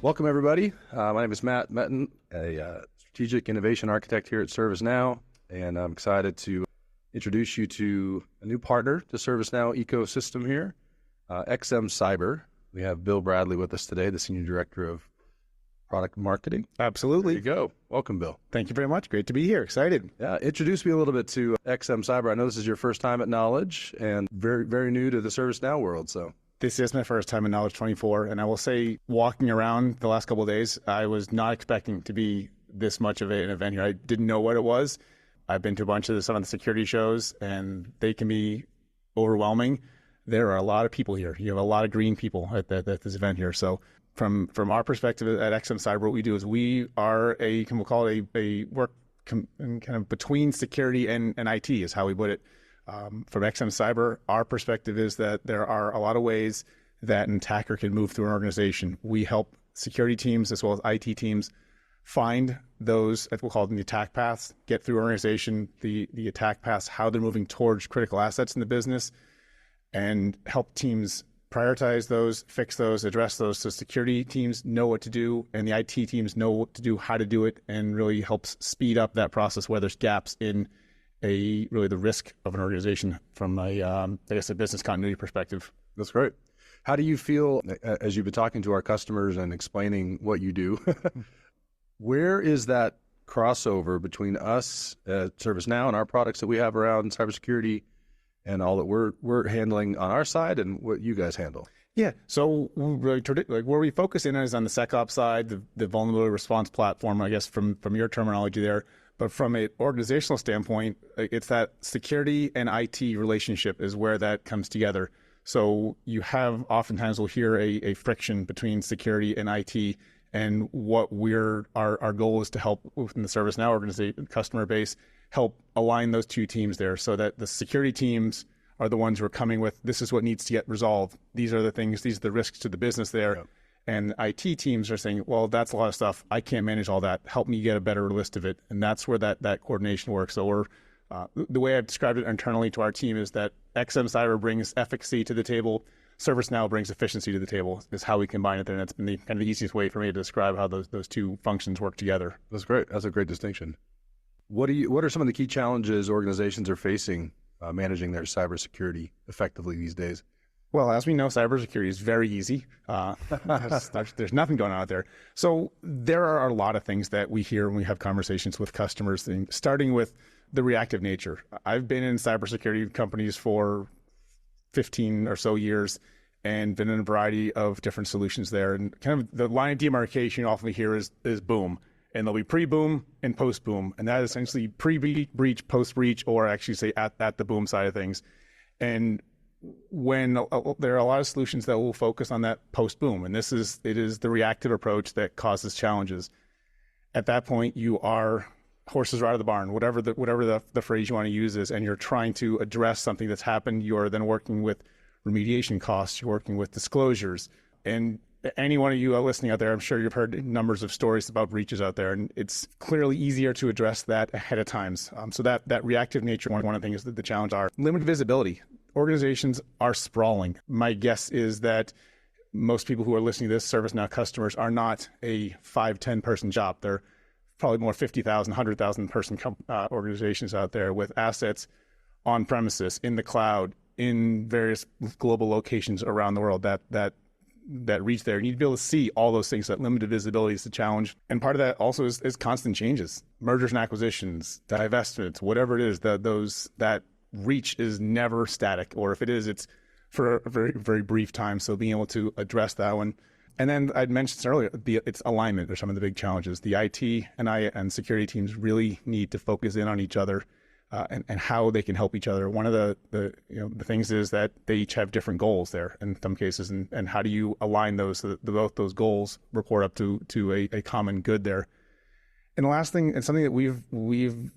Welcome, everybody. My name is Metten, a strategic innovation architect here at ServiceNow, and I'm excited to introduce you to a new partner to ServiceNow ecosystem here, XM Cyber. We have Bill Bradley with us today, the Senior Director of Product Marketing. Absolutely. There you go. Welcome, Bill. Thank you very much. Great to be here. Excited. Yeah, introduce me a little bit to XM Cyber. I know this is your first time at Knowledge and very, very new to the ServiceNow world, so. This is my first time in Knowledge 24, and I will say, walking around the last couple of days, I was not expecting to be this much of an event here. I didn't know what it was. I've been to a bunch of some of the security shows, and they can be overwhelming. There are a lot of people here. You have a lot of green people at this event here. So from our perspective at XM Cyber, what we do is we are we'll call it a work kind of between security and IT is how we put it. From XM Cyber, our perspective is that there are a lot of ways that an attacker can move through an organization. We help security teams as well as IT teams find those, as we'll call them, the attack paths, get through organization, the attack paths, how they're moving towards critical assets in the business, and help teams prioritize those, fix those, address those, so security teams know what to do and the IT teams know what to do, how to do it, and really helps speed up that process where there's gaps in really the risk of an organization from a business continuity perspective. That's great. How do you feel as you've been talking to our customers and explaining what you do? Where is that crossover between us at ServiceNow and our products that we have around cybersecurity and all that we're handling on our side and what you guys handle? Yeah, so really, like where we focus in is on the SecOps side, the vulnerability response platform, I guess from your terminology there. But from an organizational standpoint, it's that security and IT relationship is where that comes together. So you have oftentimes we'll hear a friction between security and IT, and what our goal is to help within the ServiceNow organization customer base, help align those two teams there so that the security teams are the ones who are coming with, this is what needs to get resolved. These are the things, these are the risks to the business there. Yep. And IT teams are saying, well, that's a lot of stuff. I can't manage all that. Help me get a better list of it. And that's where that coordination works. So the way I've described it internally to our team is that XM Cyber brings efficacy to the table. ServiceNow brings efficiency to the table is how we combine it there. And that's been kind of the easiest way for me to describe how those two functions work together. That's great. That's a great distinction. What are some of the key challenges organizations are facing managing their cybersecurity effectively these days? Well, as we know, cybersecurity is very easy. There's nothing going on out there. So there are a lot of things that we hear when we have conversations with customers, starting with the reactive nature. I've been in cybersecurity companies for 15 or so years and been in a variety of different solutions there. And kind of the line of demarcation often we hear is boom. And there'll be pre-boom and post-boom. And that is essentially pre-breach, post-breach, or actually say at the boom side of things. And when there are a lot of solutions that will focus on that post-boom, and it is the reactive approach that causes challenges. At that point, horses are out of the barn, whatever the phrase you want to use is, and you're trying to address something that's happened. You're then working with remediation costs, you're working with disclosures, and any one of you listening out there, I'm sure you've heard numbers of stories about breaches out there, and it's clearly easier to address that ahead of time. So that reactive nature, one of the things that the challenge are limited visibility. Organizations are sprawling. My guess is that most people who are listening to this, ServiceNow customers, are not a 5-10 person job. They're probably more 50,000, 100,000 person organizations out there with assets on premises, in the cloud, in various global locations around the world that reach there. You need to be able to see all those things. That limited visibility is the challenge. And part of that also is constant changes, mergers and acquisitions, divestments, whatever it is, that reach is never static, or if it is, it's for a very, very brief time. So being able to address that one. And then I'd mentioned earlier, it's alignment are some of the big challenges. The IT and security teams really need to focus in on each other and how they can help each other. One of the things is that they each have different goals there in some cases, and how do you align those so that both those goals report up to a common good there. And the last thing, and something that we've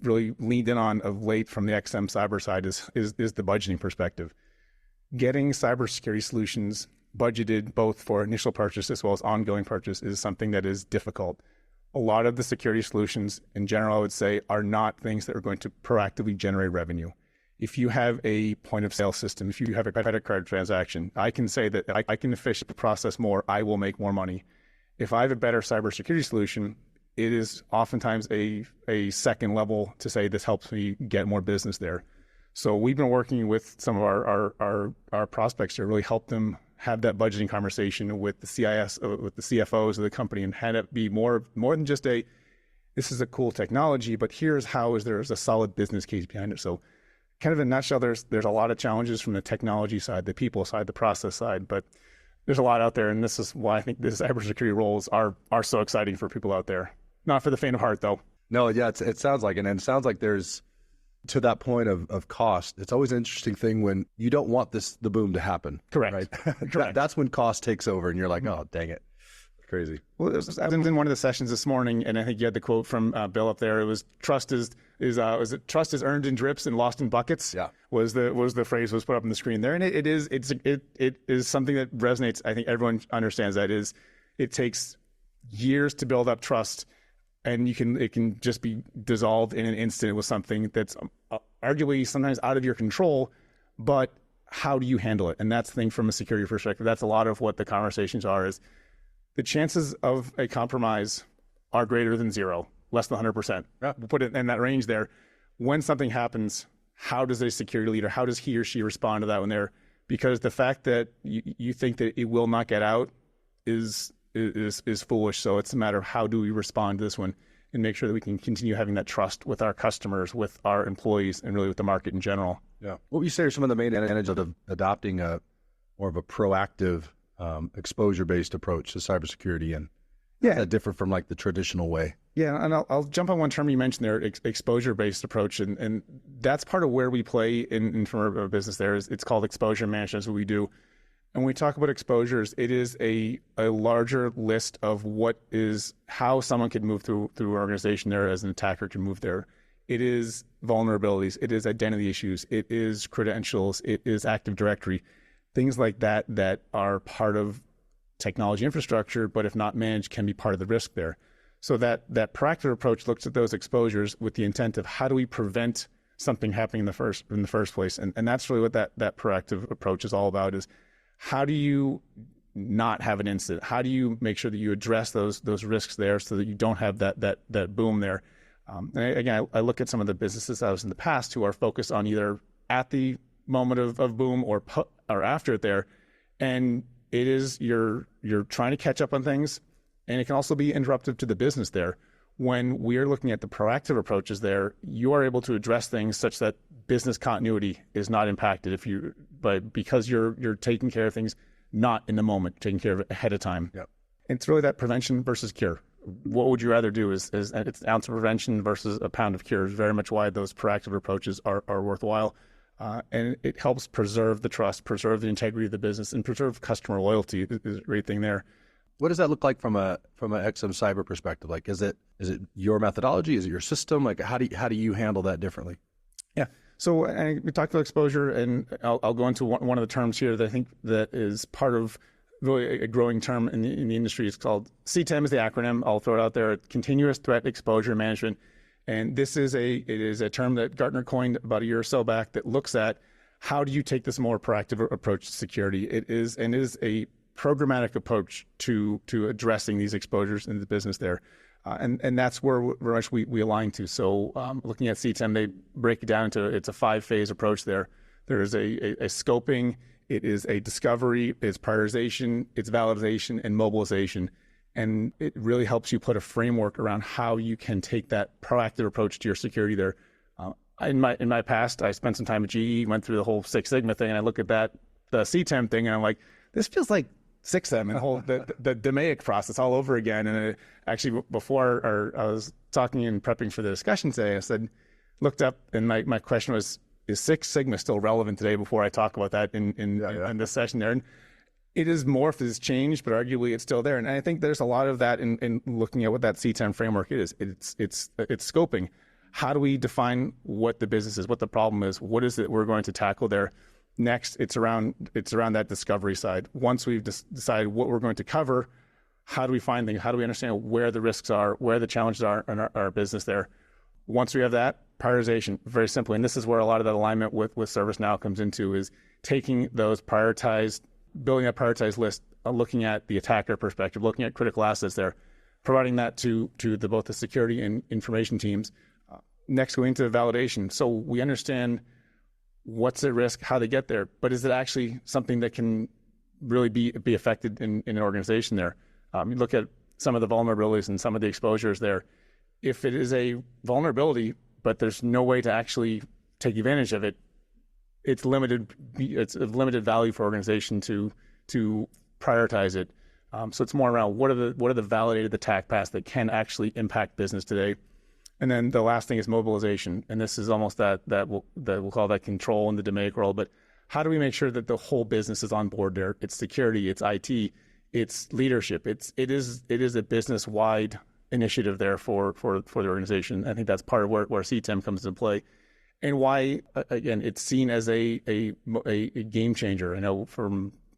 really leaned in on of late from the XM Cyber side is the budgeting perspective. Getting cybersecurity solutions budgeted both for initial purchase as well as ongoing purchase is something that is difficult. A lot of the security solutions in general, I would say, are not things that are going to proactively generate revenue. If you have a point of sale system, if you have a credit card transaction, I can say that I can efficiently process more, I will make more money. if I have a better cybersecurity solution, it is oftentimes a second level to say this helps me get more business there. So we've been working with some of our prospects to really help them have that budgeting conversation with the CIS, with the CFOs of the company, and had it be more than just this is a cool technology, but here's how there's a solid business case behind it. So kind of in a nutshell, there's a lot of challenges from the technology side, the people side, the process side, but there's a lot out there. And this is why I think the cybersecurity roles are so exciting for people out there. Not for the faint of heart, though. No, yeah, it sounds like it. And it sounds like there's, to that point of cost, it's always an interesting thing when you don't want the boom to happen. Correct. Right? Correct. That's when cost takes over and you're like, oh, dang it. Crazy. Well, I was in one of the sessions this morning, and I think you had the quote from Bill up there. It was trust is earned in drips and lost in buckets. Yeah, was the phrase was put up on the screen there, and it is something that resonates. I think everyone understands that it takes years to build up trust, and it can just be dissolved in an instant with something that's arguably sometimes out of your control, but how do you handle it? And that's the thing from a security perspective. That's a lot of what the conversations are. Is the chances of a compromise are greater than zero, less than 100%. Yeah. We'll put it in that range there. When something happens, how does a security leader, how does he or she respond to that when because the fact that you think that it will not get out is foolish. So it's a matter of how do we respond to this one and make sure that we can continue having that trust with our customers, with our employees, and really with the market in general. Yeah. What would you say are some of the main advantages of adopting more of a proactive exposure-based approach to cybersecurity, and how that differ from like the traditional way? Yeah, and I'll jump on one term you mentioned there, exposure-based approach, and that's part of where we play in from our business. It's called exposure management. That's what we do. And when we talk about exposures, it is a larger list of how someone could move through an organization there as an attacker can move there. It is vulnerabilities, it is identity issues, it is credentials, it is Active Directory. Things like that are part of technology infrastructure, but if not managed, can be part of the risk there. So that proactive approach looks at those exposures with the intent of how do we prevent something happening in the first place, and that's really what that proactive approach is all about. Is how do you not have an incident? How do you make sure that you address those risks there so that you don't have that boom there? And again, I look at some of the businesses I was in the past who are focused on either at the moment of boom or after it there, and it is you're trying to catch up on things, and it can also be interruptive to the business there. When we are looking at the proactive approaches there, you are able to address things such that business continuity is not impacted because you're taking care of things not in the moment, taking care of it ahead of time. Yep. It's really that prevention versus cure. What would you rather do? It's an ounce of prevention versus a pound of cure is very much why those proactive approaches are worthwhile. And it helps preserve the trust, preserve the integrity of the business, and preserve customer loyalty is a great thing there. What does that look like from an XM cyber perspective? Like, is it your methodology? Is it your system? Like, how do you handle that differently? Yeah. So we talked about exposure, and I'll go into one of the terms here that I think that is part of really a growing term in the industry. It's called CTEM is the acronym. I'll throw it out there. Continuous Threat Exposure Management. And this is a term that Gartner coined about a year or so back that looks at how do you take this more proactive approach to security. It is a programmatic approach to addressing these exposures in the business there. And that's where we align to. So looking at CTEM, they break it down into it's a 5-phase approach there. There is a scoping, it is a discovery, it's prioritization, it's validation, and mobilization. And it really helps you put a framework around how you can take that proactive approach to your security there. In my past, I spent some time at GE, went through the whole Six Sigma thing, and I look at the CTEM thing, and I'm like, this feels like 6M and the whole the DMAIC process all over again. And actually, before I was talking and prepping for the discussion today, I looked up, and my question was, is Six Sigma still relevant today? Before I talk about that in this session there. And it is morphed, it has changed, but arguably it's still there. And I think there's a lot of that in looking at what that CTEM framework is. It's scoping. How do we define what the business is, what the problem is, what is it we're going to tackle there? Next, it's around that discovery side. Once we've decided what we're going to cover, how do we find things? How do we understand where the risks are, where the challenges are in our business there? Once we have that, prioritization, very simply. And this is where a lot of that alignment with ServiceNow comes into, is taking those building that prioritized list looking at the attacker perspective, looking at critical assets there, providing that to both the security and information teams. Next, going into validation. So we understand what's at risk, how they get there, but is it actually something that can really be affected in an organization there? You look at some of the vulnerabilities and some of the exposures there. If it is a vulnerability, but there's no way to actually take advantage of it, it's limited. It's of limited value for organization to prioritize it. So it's more around what are the validated attack paths that can actually impact business today. And then the last thing is mobilization, and this is almost that we'll call that control in the domain world. But how do we make sure that the whole business is on board there? It's security, it's IT, it's leadership. It is a business wide initiative there for the organization. I think that's part of where CTEM comes into play, and why again it's seen as a game changer. I know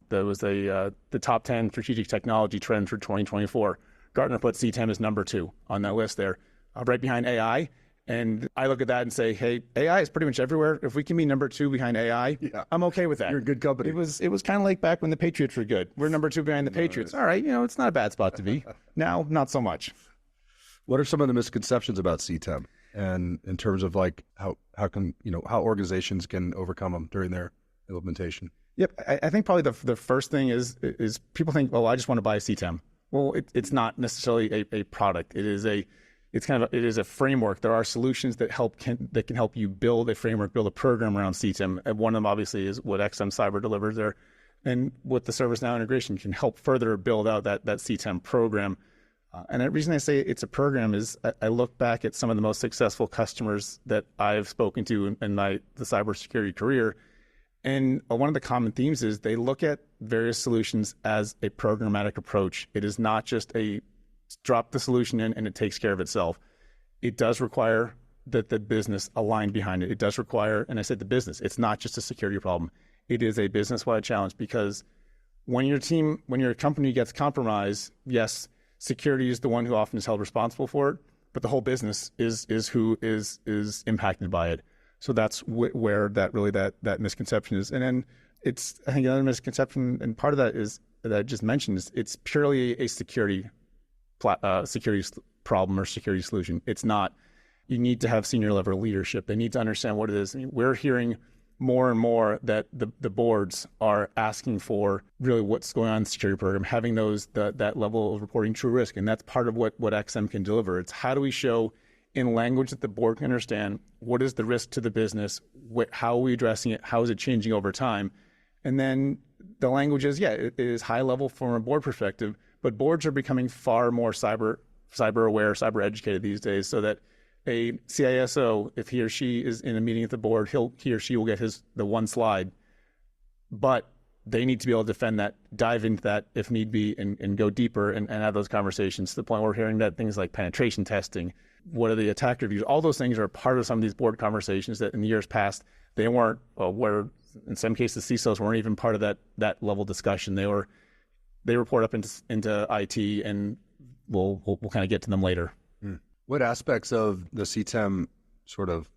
there was the top 10 strategic technology trend for 2024. Gartner put CTEM as number 2 on that list there. Right behind AI. And I look at that and say, hey, AI is pretty much everywhere. If we can be number 2 behind AI, I'm okay with that. You're a good company. It was kind of like back when the Patriots were good. We're number 2 behind the Patriots. All right, it's not a bad spot to be. Now, not so much. What are some of the misconceptions about CTEM, and in terms of like how organizations can overcome them during their implementation? Yep, I think probably the first thing is people think, oh, I just want to buy a CTEM. Well, it's not necessarily a product. It is a framework. There are solutions that can help you build a framework, build a program around CTEM. And one of them obviously is what XM Cyber delivers there, and with the ServiceNow integration can help further build out that CTEM program. And the reason I say it's a program is I look back at some of the most successful customers that I've spoken to in the cybersecurity career, and one of the common themes is they look at various solutions as a programmatic approach. It is not just a drop the solution in and it takes care of itself. It does require that the business align behind it. It does require, and I said the business, it's not just a security problem. It is a business-wide challenge, because when your company gets compromised, yes, security is the one who often is held responsible for it, but the whole business is who is impacted by it. So that's where that misconception is. And then I think another misconception, and part of that is that I just mentioned, is it's purely a security problem or security solution. It's not. You need to have senior level leadership. They need to understand what it is. I mean, we're hearing more and more that the boards are asking for really what's going on in the security program, having that level of reporting true risk. And that's part of what XM can deliver. It's how do we show in language that the board can understand what is the risk to the business, how are we addressing it, how is it changing over time. And then the language is, it is high level from a board perspective, but boards are becoming far more cyber aware, cyber educated these days, so that a CISO, if he or she is in a meeting at the board, he or she will get the one slide, but they need to be able to defend that, dive into that if need be, and go deeper and have those conversations to the point where we're hearing that things like penetration testing, what are the attack reviews, all those things are part of some of these board conversations that in the years past, they weren't, where in some cases CISOs weren't even part of that level discussion. They report up into IT, and we'll kind of get to them later. What aspects of the CTEM sort of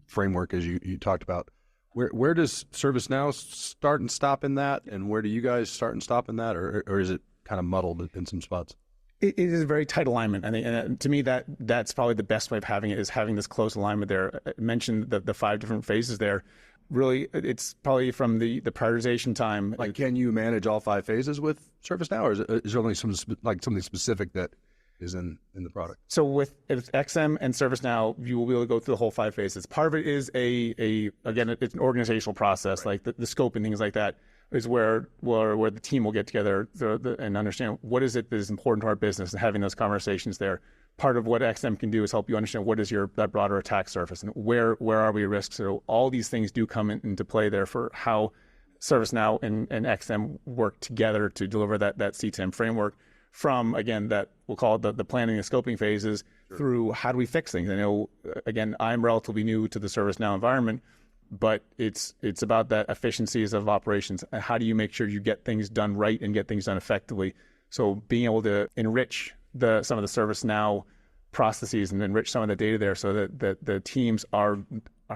framework, as you talked about, where does ServiceNow start and stop in that, and where do you guys start and stop in that, or is it kind of muddled in some spots? It is a very tight alignment. I think, and to me, that's probably the best way of having it, is having this close alignment there. I mentioned the 5 different phases there. Really, it's probably from the prioritization time. Like, can you manage all 5 phases with ServiceNow, or is there only something specific that is in the product? So with XM and ServiceNow, you will be able to go through the whole 5 phases. Part of it is again, it's an organizational process, right? Like the scope and things like that is where the team will get together and understand what is it that is important to our business, and having those conversations there. Part of what XM can do is help you understand what is that broader attack surface and where are we at risk. So all these things do come into play there for how ServiceNow and XM work together to deliver that CTEM framework, from, again, that we'll call it the planning and scoping phases, through how do we fix things. I know, again, I'm relatively new to the ServiceNow environment, but it's about that efficiencies of operations. How do you make sure you get things done right and get things done effectively? So being able to enrich some of the ServiceNow processes and enrich some of the data there, so that the teams are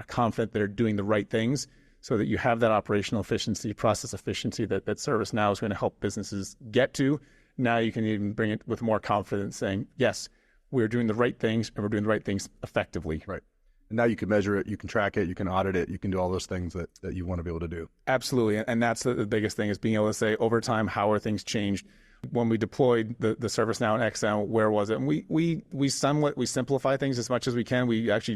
confident they're doing the right things, so that you have that operational efficiency, process efficiency that ServiceNow is going to help businesses get to. Now you can even bring it with more confidence saying, yes, we're doing the right things and we're doing the right things effectively. Right. And now you can measure it, you can track it, you can audit it, you can do all those things that you want to be able to do. Absolutely. And that's the biggest thing, is being able to say over time, how are things changed? When we deployed the ServiceNow and XM, where was it? And we simplify things as much as we can. We have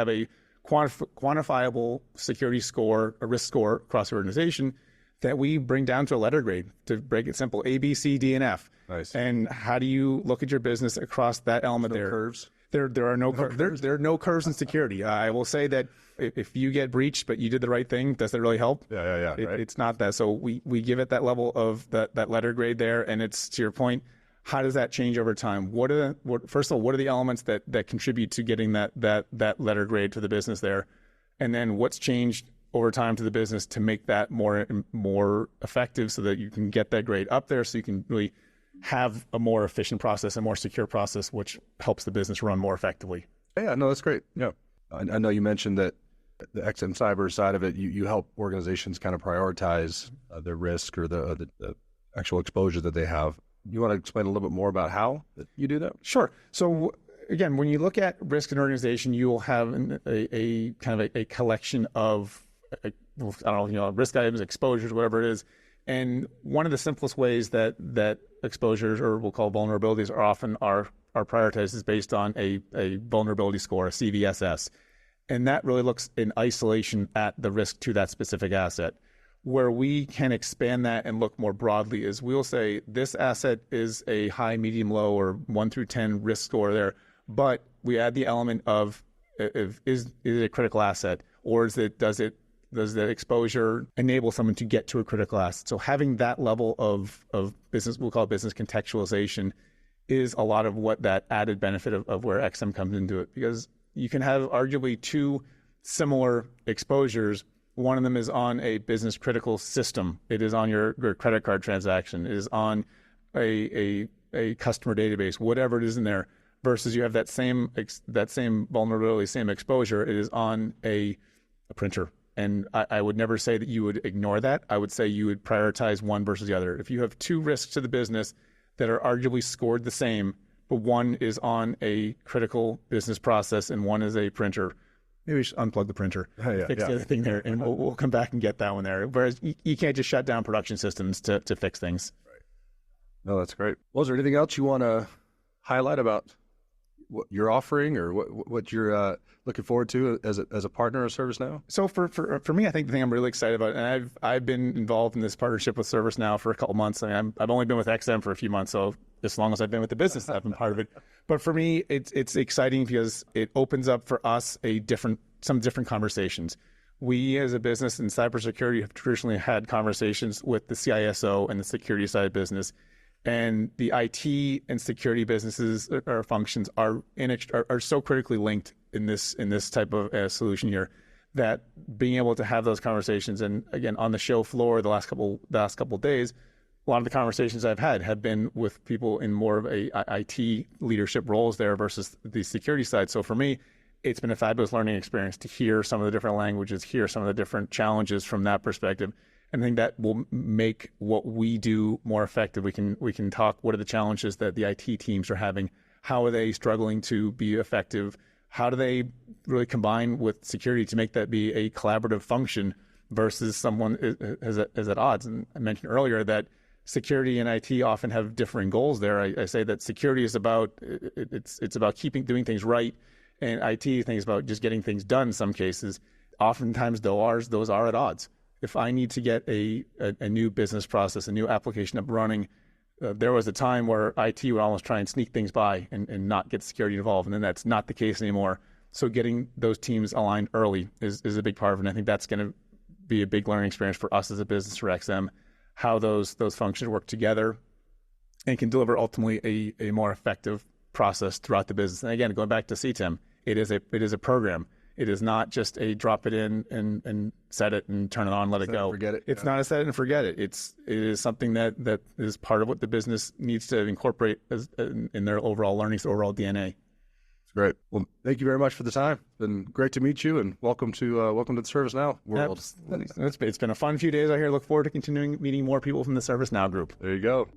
a quantifiable security score, a risk score across the organization that we bring down to a letter grade, to break it simple: A, B, C, D, and F. Nice. And how do you look at your business across that element? No curves. There are no curves. There are no curves in security. I will say that if you get breached but you did the right thing, does that really help? Yeah. Right. It's not that. So we give it that level of that letter grade there, and it's, to your point, how does that change over time? First of all, what are the elements that contribute to getting that letter grade to the business there, and then what's changed over time to the business to make that more effective, so that you can get that grade up there, so you can really have a more efficient process, a more secure process, which helps the business run more effectively. Yeah, no, that's great. Yeah, I know you mentioned that the XM Cyber side of it, you help organizations kind of prioritize their risk or the actual exposure that they have. You want to explain a little bit more about how you do that? Sure. So again, when you look at risk in an organization, you will have a kind of a collection of, I don't know, risk items, exposures, whatever it is. And one of the simplest ways that exposures, or we'll call vulnerabilities, are prioritized is based on a vulnerability score, a CVSS. And that really looks in isolation at the risk to that specific asset. Where we can expand that and look more broadly is we'll say this asset is a high, medium, low, or 1 through 10 risk score there, but we add the element of is it a critical asset, or does the exposure enable someone to get to a critical asset? So having that level of business, we'll call it business contextualization, is a lot of what that added benefit of where XM comes into it, because you can have arguably two similar exposures. One of them is on a business critical system. It is on your credit card transaction. It is on a customer database, whatever it is in there, versus you have that same vulnerability, same exposure. It is on a printer. And I would never say that you would ignore that. I would say you would prioritize one versus the other. If you have two risks to the business that are arguably scored the same, but one is on a critical business process and one is a printer, maybe we should unplug the printer, fix the other thing there, and we'll come back and get that one there. Whereas you can't just shut down production systems to fix things. Right. No, that's great. Well, is there anything else you want to highlight about what you're offering, or what you're looking forward to as a partner of ServiceNow? So for me, I think the thing I'm really excited about, and I've been involved in this partnership with ServiceNow for a couple months. I mean, I've only been with XM for a few months, so as long as I've been with the business, I've been part of it. But for me, it's exciting because it opens up for us some different conversations. We as a business in cybersecurity have traditionally had conversations with the CISO and the security side business. And the IT and security businesses or functions are so critically linked in this type of solution here, that being able to have those conversations, and again on the show floor the last couple of days, a lot of the conversations I've had have been with people in more of a IT leadership roles there versus the security side. So for me, it's been a fabulous learning experience to hear some of the different languages, hear some of the different challenges from that perspective. And I think that will make what we do more effective. We can talk, what are the challenges that the IT teams are having? How are they struggling to be effective? How do they really combine with security to make that be a collaborative function versus someone is at odds? And I mentioned earlier that security and IT often have differing goals there. I say that security is about doing things right, and IT thinks about just getting things done in some cases. Oftentimes, those are at odds. If I need to get a new business process, a new application up running, there was a time where IT would almost try and sneak things by and not get security involved, and then that's not the case anymore. So getting those teams aligned early is a big part of it, and I think that's going to be a big learning experience for us as a business, for XM, how those functions work together and can deliver ultimately a more effective process throughout the business. And again, going back to CTEM, it is a program. It is not just a drop it in and set it and turn it on, let it go. Forget it. It's not a set it and forget it. It is something that is part of what the business needs to incorporate in their overall learning, overall DNA. Great. Well, thank you very much for the time. It's been great to meet you, and welcome to the ServiceNow world. It's been a fun few days out here. Look forward to continuing meeting more people from the ServiceNow group. There you go.